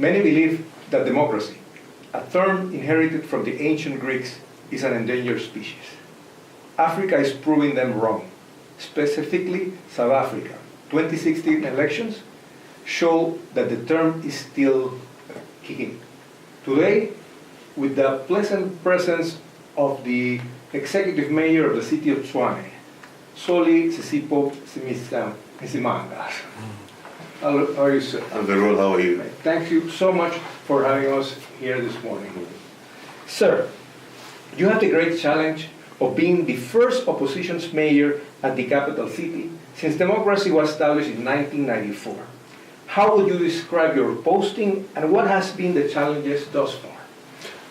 Many believe that democracy, a term inherited from the ancient Greeks, is an endangered species. Africa is proving them wrong. Specifically, South Africa. 2016 elections show that the term is still kicking. Today, with the pleasant presence of the executive mayor of the City of Tshwane, Solly Tshepiso Msimanga. How are you, sir? I'm very well, how are you? Thank you so much for having us here this morning. Sir, you have the great challenge of being the first opposition's mayor at the capital city since democracy was established in 1994. How would you describe your posting and what has been the challenges thus far?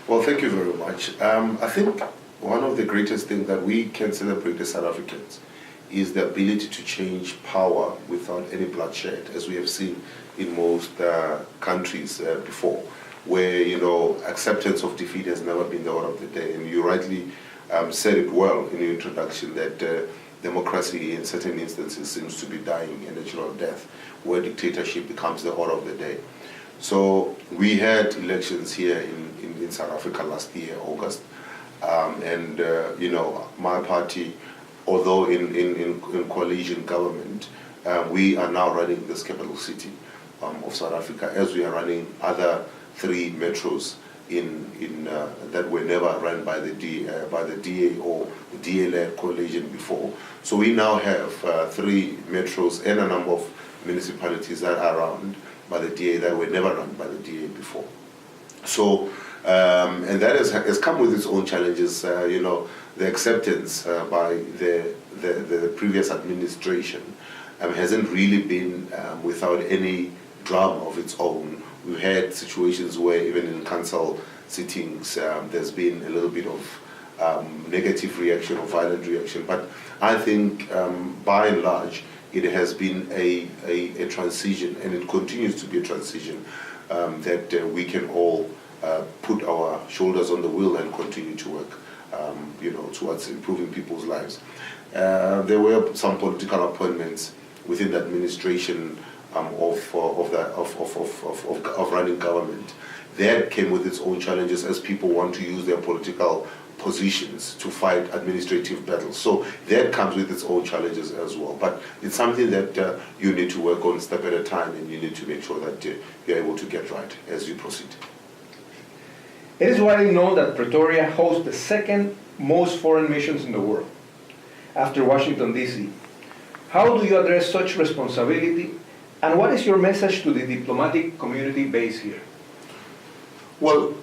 Well, thank you very much. I think one of the greatest things that we can celebrate as South Africans is the ability to change power without any bloodshed, as we have seen in most countries before, where, you know, acceptance of defeat has never been the order of the day. And you rightly said it well in your introduction that democracy in certain instances seems to be dying a natural death, where dictatorship becomes the order of the day. So we had elections here in South Africa last year, August, and you know, my party, although in coalition government, we are now running this capital city of South Africa, as we are running other 3 metros that were never run by the DA or the DA-led coalition before. So we now have 3 metros and a number of municipalities that are run by the DA that were never run by the DA before. So, and that has come with its own challenges. You know, the acceptance by the previous administration hasn't really been without any drama of its own. We've had situations where even in council sittings there's been a little bit of negative reaction or violent reaction, but I think by and large it has been a transition, and it continues to be a transition that we can all put our shoulders on the wheel and continue to work you know, towards improving people's lives. There were some political appointments within the administration of running government. That came with its own challenges, as people want to use their political positions to fight administrative battles. So that comes with its own challenges as well. But it's something that you need to work on step at a time, and you need to make sure that you're able to get right as you proceed. It is widely known that Pretoria hosts the second most foreign missions in the world, after Washington, D.C. How do you address such responsibility, and what is your message to the diplomatic community based here? Well,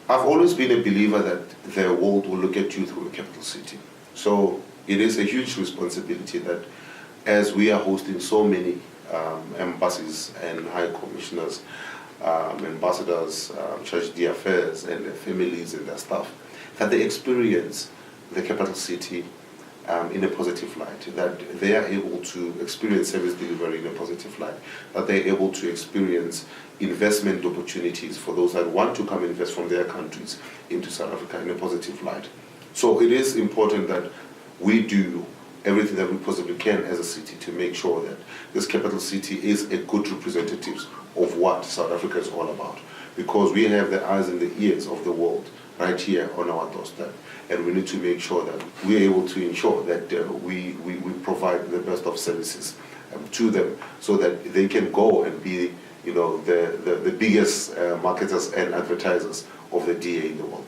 I've always been a believer that the world will look at you through a capital city. So it is a huge responsibility that as we are hosting so many embassies and high commissioners, ambassadors, church d'affaires and their families and their staff, that they experience the capital city in a positive light, that they are able to experience service delivery in a positive light, that they're able to experience investment opportunities for those that want to come invest from their countries into South Africa in a positive light. So it is important that we do everything that we possibly can as a city to make sure that this capital city is a good representative of what South Africa is all about, because we have the eyes and the ears of the world right here on our doorstep, and we need to make sure that we're able to ensure that we provide the best of services to them, so that they can go and be, you know, the biggest marketers and advertisers of the DA in the world.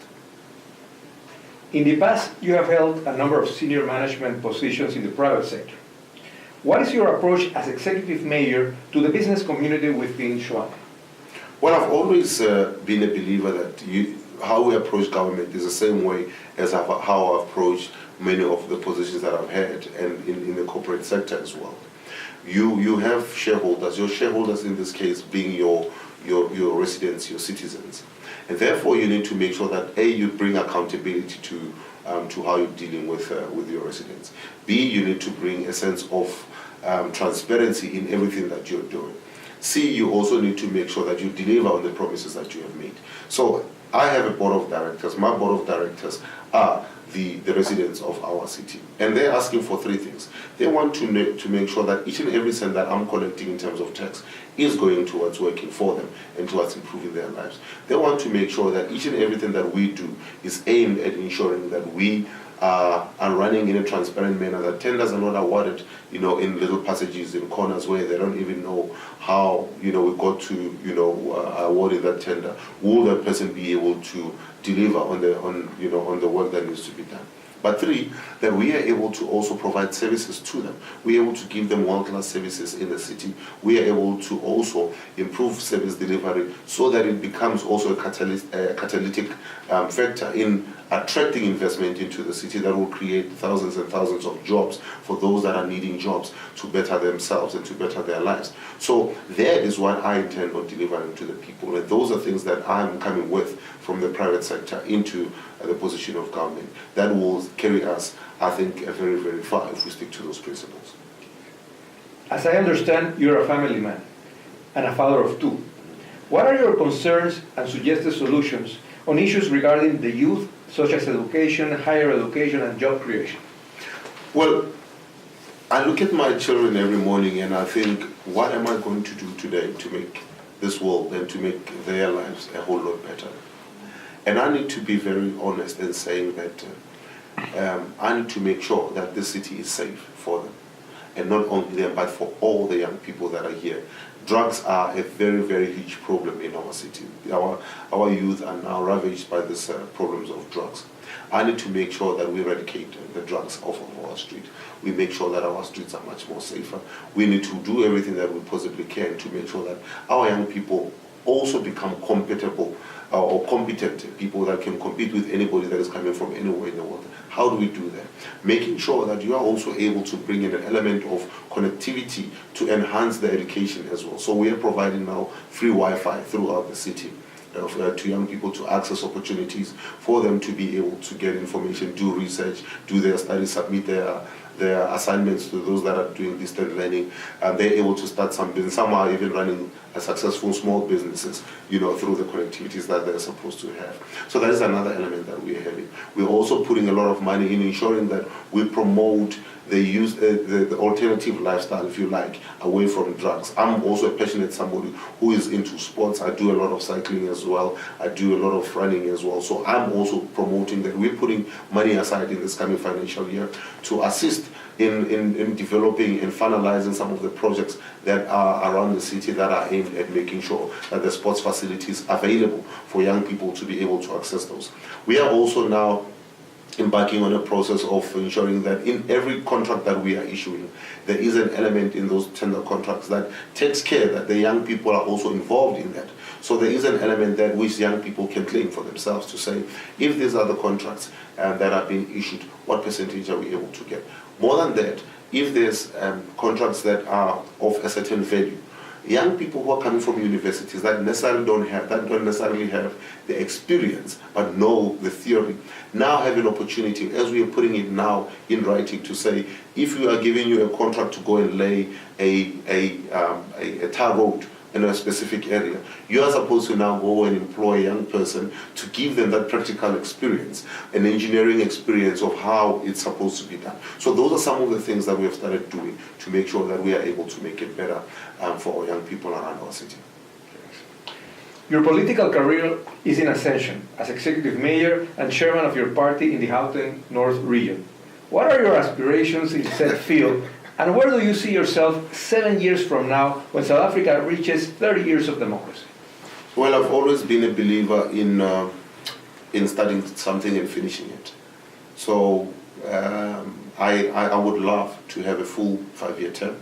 In the past, you have held a number of senior management positions in the private sector. What is your approach as executive mayor to the business community within Tshwane? Well, I've always been a believer that how we approach government is the same way as how I've approached many of the positions that I've had, and in the corporate sector as well. You have shareholders, your shareholders in this case being your residents, your citizens. And therefore you need to make sure that A, you bring accountability to how you're dealing with your residents. B, you need to bring a sense of transparency in everything that you're doing. C, you also need to make sure that you deliver on the promises that you have made. So I have a board of directors. My board of directors are the residents of our city. And they're asking for three things. They want to make sure that each and every cent that I'm collecting in terms of tax is going towards working for them and towards improving their lives. They want to make sure that each and everything that we do is aimed at ensuring that we are running in a transparent manner, that tenders are not awarded, in little passages, in corners where they don't even know how, we got to, awarding that tender. Will that person be able to deliver on the work that needs to be done? But three, that we are able to also provide services to them. We are able to give them world-class services in the city. We are able to also improve service delivery so that it becomes also a catalytic factor in attracting investment into the city that will create thousands and thousands of jobs for those that are needing jobs to better themselves and to better their lives. So that is what I intend on delivering to the people. And those are things that I'm coming with from the private sector into the position of government. That will carry us, I think, very, very far if we stick to those principles. As I understand, you're a family man and a father of two. What are your concerns and suggested solutions on issues regarding the youth, such as education, higher education, and job creation? Well, I look at my children every morning and I think, what am I going to do today to make this world and to make their lives a whole lot better? And I need to be very honest in saying that I need to make sure that this city is safe for them. And not only them, but for all the young people that are here. Drugs are a very, very huge problem in our city. Our youth are now ravaged by these problems of drugs. I need to make sure that we eradicate the drugs off of our street. We make sure that our streets are much more safer. We need to do everything that we possibly can to make sure that our young people also become compatible or competent people that can compete with anybody that is coming from anywhere in the world. How do we do that? Making sure that you are also able to bring in an element of connectivity to enhance the education as well. So we are providing now free Wi-Fi throughout the city to young people to access opportunities for them to be able to get information, do research, do their studies, submit their assignments to those that are doing distant learning, and they're able to start some business. Some are even running successful small businesses, through the connectivities that they're supposed to have. So that is another element that we're having. We're also putting a lot of money in ensuring that we promote the alternative lifestyle, if you like, away from drugs. I'm also a passionate somebody who is into sports. I do a lot of cycling as well. I do a lot of running as well. So I'm also promoting that. We're putting money aside in this coming financial year to assist in developing and finalizing some of the projects that are around the city that are aimed at making sure that the sports facilities are available for young people to be able to access those. We are also now embarking on a process of ensuring that in every contract that we are issuing, there is an element in those tender contracts that takes care that the young people are also involved in that. So there is an element that which young people can claim for themselves to say, if these are the contracts that are being issued, what percentage are we able to get? More than that, if there's contracts that are of a certain value, young people who are coming from universities that don't necessarily have the experience but know the theory, now have an opportunity, as we are putting it now in writing, to say, if we are giving you a contract to go and lay a tar road in a specific area, you are supposed to now go and employ a young person to give them that practical experience, an engineering experience of how it's supposed to be done. So those are some of the things that we have started doing to make sure that we are able to make it better for our young people around our city. Your political career is in ascension as executive mayor and chairman of your party in the Gauteng North region. What are your aspirations in said field, and where do you see yourself 7 years from now when South Africa reaches 30 years of democracy? Well, I've always been a believer in starting something and finishing it. So I would love to have a full 5-year term,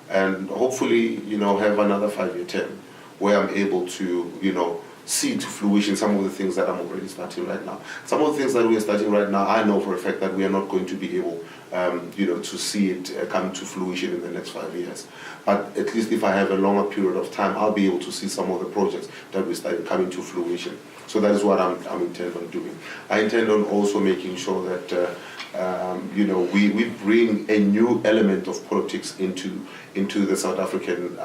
and hopefully, have another 5-year term where I'm able to, see to fruition some of the things that I'm already starting right now. Some of the things that we are starting right now, I know for a fact that we are not going to be able, to see it come to fruition in the next 5 years. But at least if I have a longer period of time, I'll be able to see some of the projects that we started coming to fruition. So that is what I'm intend on doing. I intend on also making sure that we bring a new element of politics into the South African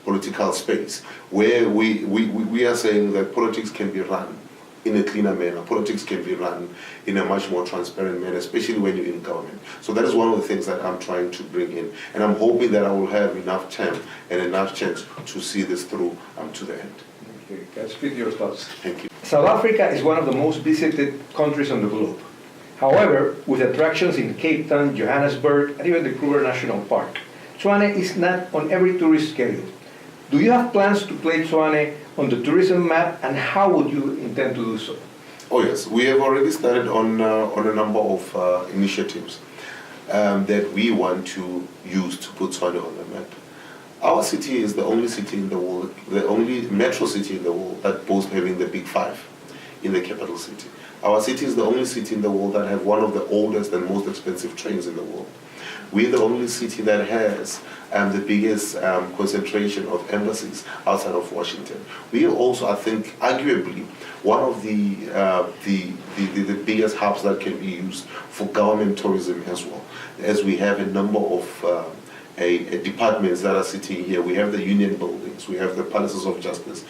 political space, where we are saying that politics can be run in a cleaner manner. Politics can be run in a much more transparent manner, especially when you're in government. So that is one of the things that I'm trying to bring in. And I'm hoping that I will have enough time and enough chance to see this through to the end. Okay, can I speak your thoughts? Thank you. South Africa is one of the most visited countries on the globe. However, with attractions in Cape Town, Johannesburg, and even the Kruger National Park, Tshwane is not on every tourist schedule. Do you have plans to place Tshwane on the tourism map, and how would you intend to do so? Oh yes, we have already started on a number of initiatives that we want to use to put Tshwane on the map. Our city is the only city in the world, the only metro city in the world that boasts having the Big Five in the capital city. Our city is the only city in the world that have one of the oldest and most expensive trains in the world. We're the only city that has the biggest concentration of embassies outside of Washington. We are also, I think, arguably one of the biggest hubs that can be used for government tourism as well, as we have a number of departments that are sitting here. We have the union buildings, we have the palaces of justice.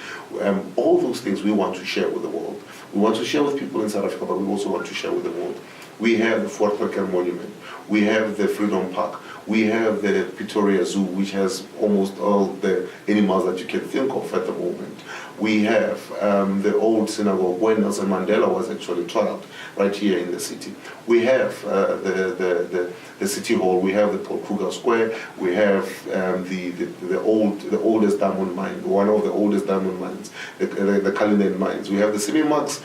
All those things we want to share with the world. We want to share with people in South Africa, but we also want to share with the world. We have the Fort Hare Monument, we have the Freedom Park, we have the Pretoria Zoo, which has almost all the animals that you can think of at the moment. We have the old synagogue where Nelson Mandela was actually trialed, right here in the city. We have the City Hall, we have the Paul Kruger Square, we have the oldest diamond mine, one of the oldest diamond mines, the Cullinan mines. We have the Simimax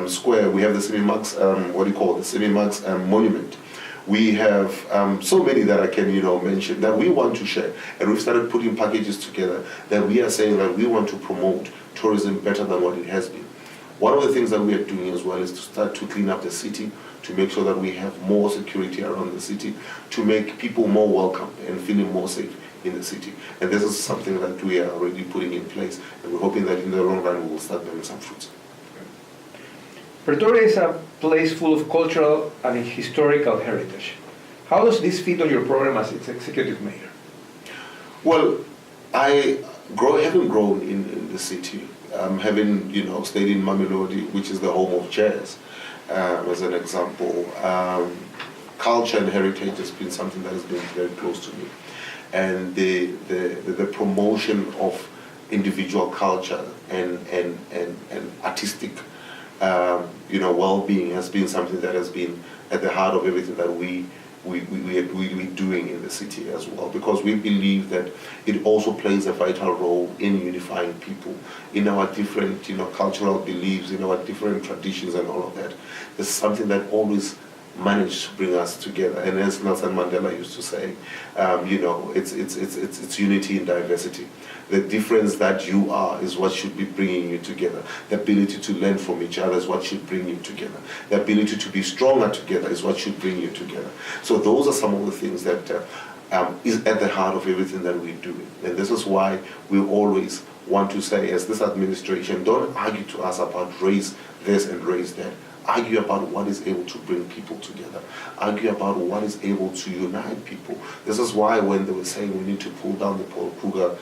Square, we have the Simimax, the Simimax Monument. We have so many that I can mention that we want to share, and we've started putting packages together that we are saying that we want to promote tourism better than what it has been. One of the things that we are doing as well is to start to clean up the city, to make sure that we have more security around the city, to make people more welcome and feeling more safe in the city. And this is something that we are already putting in place, and we're hoping that in the long run we will start bearing some fruits. Pretoria is a place full of cultural and historical heritage. How does this fit on your program as its executive mayor? Well, having grown in the city, having stayed in Mamelodi, which is the home of jazz, as an example, culture and heritage has been something that has been very close to me, and the promotion of individual culture and artistic well-being has been something that has been at the heart of everything that we're doing in the city as well, because we believe that it also plays a vital role in unifying people in our different cultural beliefs, in our different traditions and all of that. This is something that always managed to bring us together, and as Nelson Mandela used to say, it's unity in diversity. The difference that you are is what should be bringing you together. The ability to learn from each other is what should bring you together. The ability to be stronger together is what should bring you together. So those are some of the things that is at the heart of everything that we do. And this is why we always want to say, as this administration, don't argue to us about raise this and raise that. Argue about what is able to bring people together. Argue about what is able to unite people. This is why when they were saying we need to pull down the Paul Kruger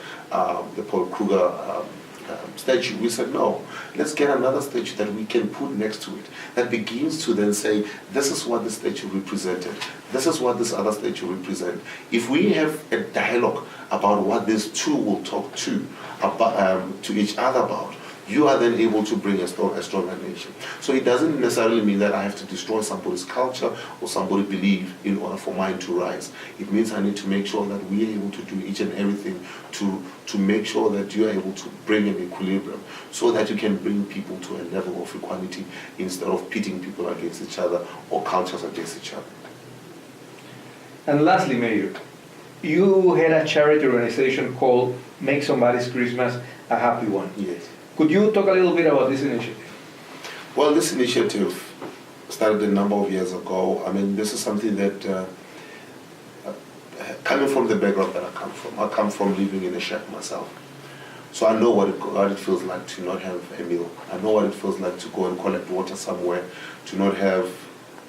statue, we said no, let's get another statue that we can put next to it that begins to then say, this is what the statue represented. This is what this other statue represents. If we have a dialogue about what these two will talk to each other about, you are then able to bring a stronger nation. So it doesn't necessarily mean that I have to destroy somebody's culture or somebody's belief in order for mine to rise. It means I need to make sure that we are able to do each and everything to make sure that you are able to bring an equilibrium so that you can bring people to a level of equality instead of pitting people against each other or cultures against each other. And lastly, Mayor, you had a charity organization called Make Somebody's Christmas a Happy One. Yes. Could you talk a little bit about this initiative? Well, this initiative started a number of years ago. I mean, this is something that, coming from the background that I come from living in a shack myself. So I know what it feels like to not have a meal. I know what it feels like to go and collect water somewhere, to not have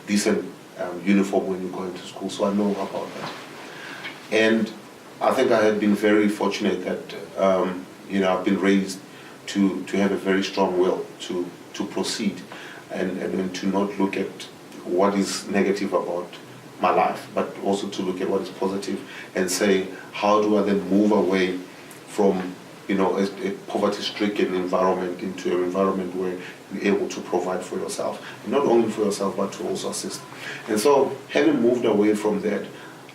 decent uniform when you go into school. So I know about that. And I think I had been very fortunate that, I've been raised to have a very strong will to to proceed and to not look at what is negative about my life, but also to look at what is positive and say, how do I then move away from a poverty-stricken environment into an environment where you're able to provide for yourself, and not only for yourself, but to also assist. And so, having moved away from that,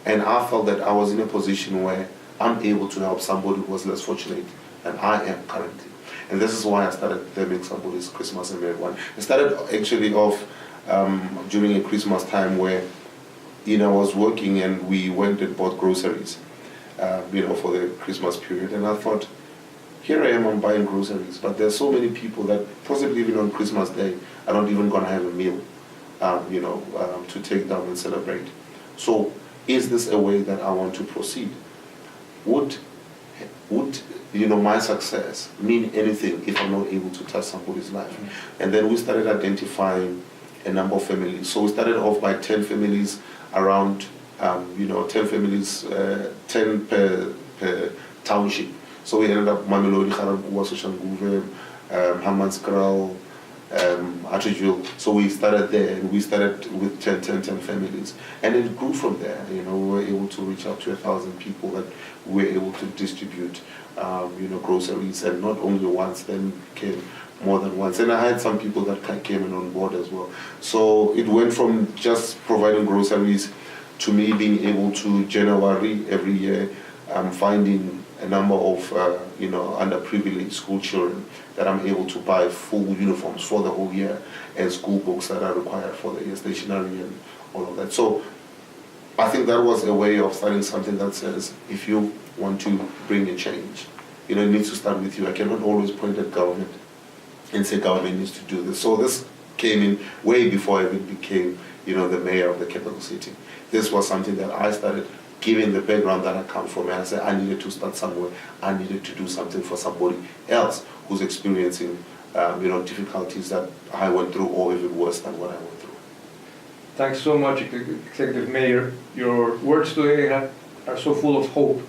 and I felt that I was in a position where I'm able to help somebody who was less fortunate than I am currently. And this is why I started the Make Somebody's Christmas a Merry One. It started actually off during a Christmas time where I was working and we went and bought groceries, for the Christmas period. And I thought, here I am, I'm buying groceries, but there's so many people that possibly even on Christmas Day, I don't even gonna have a meal, to take down and celebrate. So, is this a way that I want to proceed? Would my success mean anything if I'm not able to touch somebody's life? Mm-hmm. And then we started identifying a number of families. So we started off by 10 families around, 10 families, 10 per township. So we ended up Mamelodi, Garankuwa, Soshanguve, Hammanskraal, Atteridgeville. So we started there, and we started with 10 families. And it grew from there. We were able to reach out to 1,000 people that we were able to distribute, groceries, and not only once, then came more than once. And I had some people that came in on board as well. So it went from just providing groceries to me being able to, January every year, finding a number of, underprivileged school children that I'm able to buy full uniforms for the whole year and school books that are required for the year, stationery and all of that. So I think that was a way of starting something that says, if you want to bring a change, it needs to start with you. I cannot always point at government and say government needs to do this. So this came in way before I even became, the mayor of the capital city. This was something that I started given the background that I come from, and I said I needed to start somewhere. I needed to do something for somebody else who's experiencing, difficulties that I went through, or even worse than what I went through. Thanks so much, Executive Mayor. Your words today are so full of hope,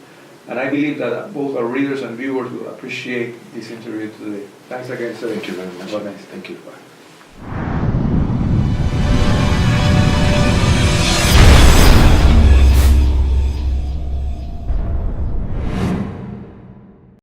and I believe that both our readers and viewers will appreciate this interview today. Thanks again, sir. Thank you very much. Have a nice day. Thank you. Bye.